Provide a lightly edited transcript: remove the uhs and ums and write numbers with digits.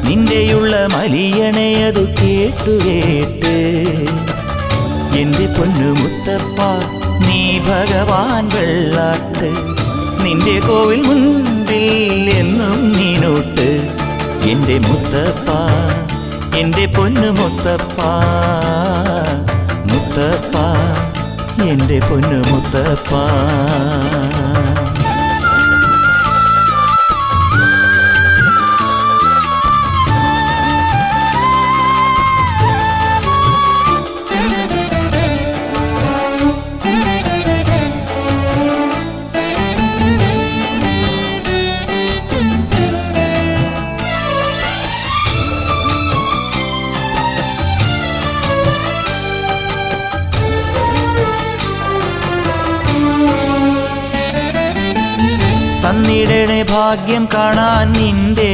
നിന്റെയുള്ള മലിയണയതു കേട്ടു കേട്ട് എന്റെ പൊന്നു മുത്തപ്പ നീ ഭഗവാൻ വെള്ളാട്ട് നിന്റെ കോവിൽ മുൻപിൽ എന്നും നീനോട്ട് എന്റെ മുത്തപ്പ എന്റെ പൊന്നു മുത്തപ്പ മുത്തപ്പ എന്റെ പൊന്നു മുത്തപ്പ തന്നിടണേ ഭാഗ്യം കാണാൻ നിന്റെ